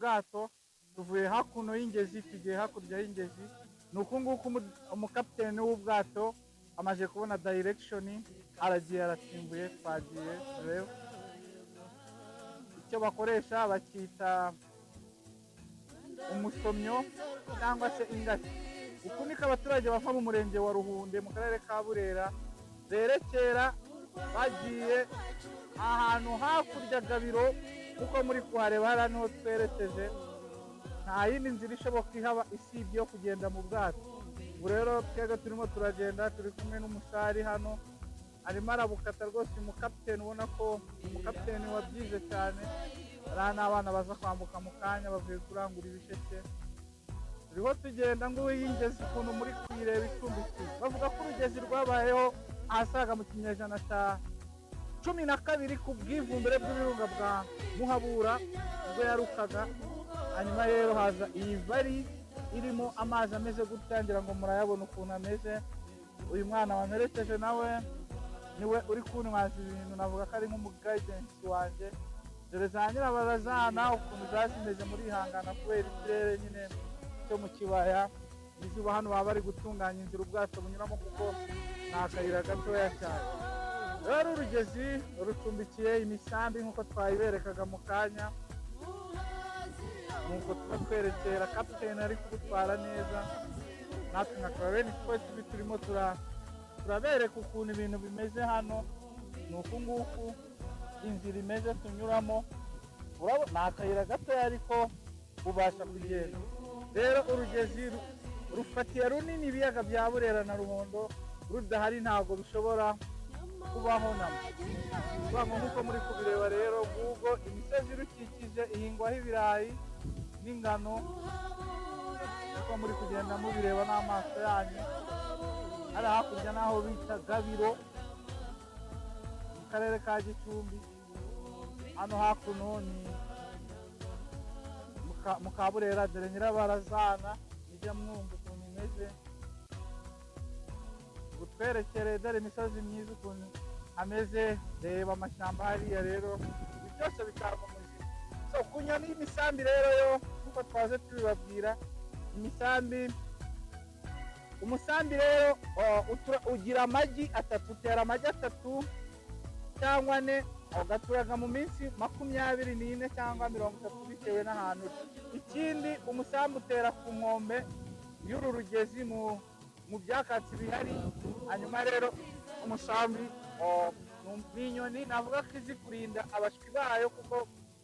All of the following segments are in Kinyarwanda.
bwato tuvuye hakuno y'ingezi tugiye hakurya y'ingezi. Ni uku nguku umukapiteni w'ubwato amaze kubona direction, aragiye arasimbuye, twagiye rero. Icyo bakoresha bacyita umusomyo cyangwa se ingati. Uku niko abaturage bava mu murenge wa Ruhunde mu karere ka Burera berekera bagiye ahantu hakurya Gabiro, kuko muri kuhareba hariya niho twerekeje. Nta yindi nzira ishoboka ihaba isibye yo kugenda mu bwato. Ubu rero twebwe turimo turagenda, turi kumwe n'umusari hano arimo arabukata rwose. Umukapiteni ubona ko umukapiteni wabyize cyane. Hariya n'abana baza kwambuka mu kanya bavuye kurangura ibisheke. Turiho tugenda ngo y'ingezi ukuntu muri kuyireba icumbikiye. Bavuga ko urugezi rwabayeho ahasaga mu kinyejana cya 12 ku bwivumbure bw'ibirunga bwa Muhabura ubwo yarukaga. Hanyuma rero haza iyi vari irimo amazi ameze gutya, ngira ngo murayabona ukuntu ameze. Uyu mwana wamerekeje nawe niwe uri kuntwaza ibintu, navuga ko ari nk'umugayidensi wanjye. Dore za nyirabarazana ukuntu zimeze muri Ihangana kubera ikirere nyine cyo mu kibaya. Izuba hano baba bari gutunganya inzira ubwato bunyuramo kuko ni akayira gatoya cyane. Rero urugezi rucumbikiye imisambi nk'uko twayiberekaga mu kanya. Nuko tuba twerekera kapiteni ari kudutwara neza. Natwe nka Karabeni Sport TV turimo turabereka ukuntu ibintu bimeze hano. Ni uku nguku inzira imeze tunyuramo. Urabona ni akayira gatoya ariko ubasha kugenda. Rero urugezi rufatiye runini ibiyaga bya Burera na Ruhondo. Rudahari ntabwo bishobora kubaho namo. Nk'uko muri kubireba rero, ngubwo imisozi irukikije ihingwaho ibirayi n'ingano, uko muri kugenda mubireba n'amaso yanyu. Hari hakurya n'aho bita Gabiro mu karere ka Gicumbi. Hano hakuno ni mu Kaburera. Dore nyirabarazana ijya mwumva ukuntu imeze. Utwerekere dore imisozi myiza ukuntu ameze. Reba amashyamba hariya rero, ibi byose bitanga umuziki. So ku nyoni y'imisambi rero yo nk'uko twaze tubibabwira, umusambi rero ugira amagi atatu, utera amagi 3 cyangwa 4, ugaturaga mu minsi 24 cyangwa 30 bitewe n'ahantu. Ikindi, umusambi utera ku nkombe y'uru rugezi mu byakatsi bihari. Hanyuma rero umusambi ni inyoni navuga ko izi kurinda abashwi bayo kuko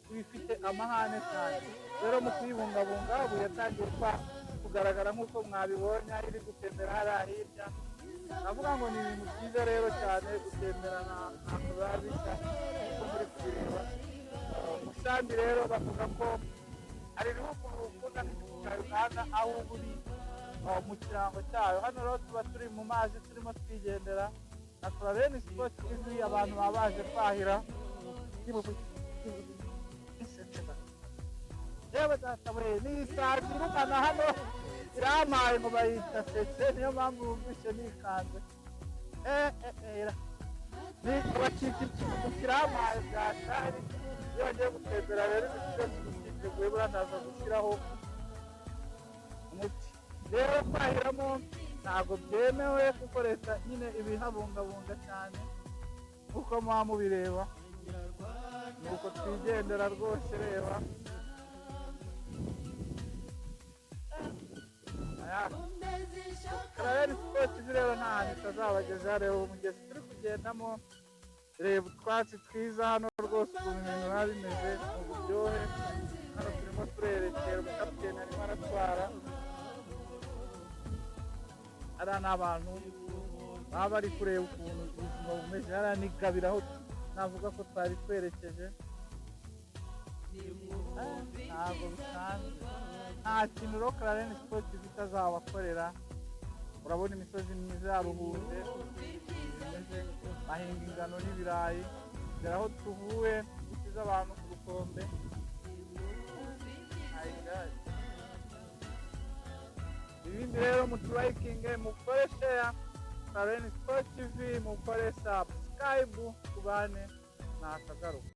bifite amahane cyane. Rero mu kuyibungabunga ubu yatangiye kugaragara nk'uko mwabibonye iri gutembera hariya hirya. Navuga ngo ni ibintu byiza rero cyane gutembera ntabwo biba bisa uko muri kubireba. Umusambi rero bavuga ko hari ibihugu bikunda cya Uganda aho uri mu kirango cyayo. Hano rero tuba turi mu mazi turimo twigendera na Karabeni Sport TV. Abantu baba baje kwahira. Yewe data we, ni isazi irukana hano iramaye ngo bayita sese, niyo mpamvu wumvise nikanze. Ni abacika ikintu kiramaye bya shari. Iyo bagiye gutembera rero ibintu byose byiteguye, burazaza gushyiraho umuti. Rero kwahiramo ntabwo byemewe kuko leta nyine ibihabungabunga cyane kuko muba mubireba. Nuko twigendera rwose. Reba Karabeni Sport rero nta hantu itazabageza. Reba umugezi turi kugendamo, reba utwatsi twiza hano rwose ukuntu ibintu biba bimeze mu buryohe. Hano turimo turerekera, umukapiteni arimo aratwara. Hariya ni abantu baba bari kureba ukuntu ubuzima bumeze. Hariya ni Gabiro aho navuga ko twari twerekeje. Ntabwo bisanzwe, nta kintu rero Karabeni Sport itazabakorera. Urabona imisozi myiza ya Ruhunde imeze, bahinga ingano n'ibirayi. Dore aho tuvuye dusize abantu ku rukombe. Ibindi rero muturayikinge, mukore share Karabeni Sport TV, mukore subscribe, tubane nakagaruka.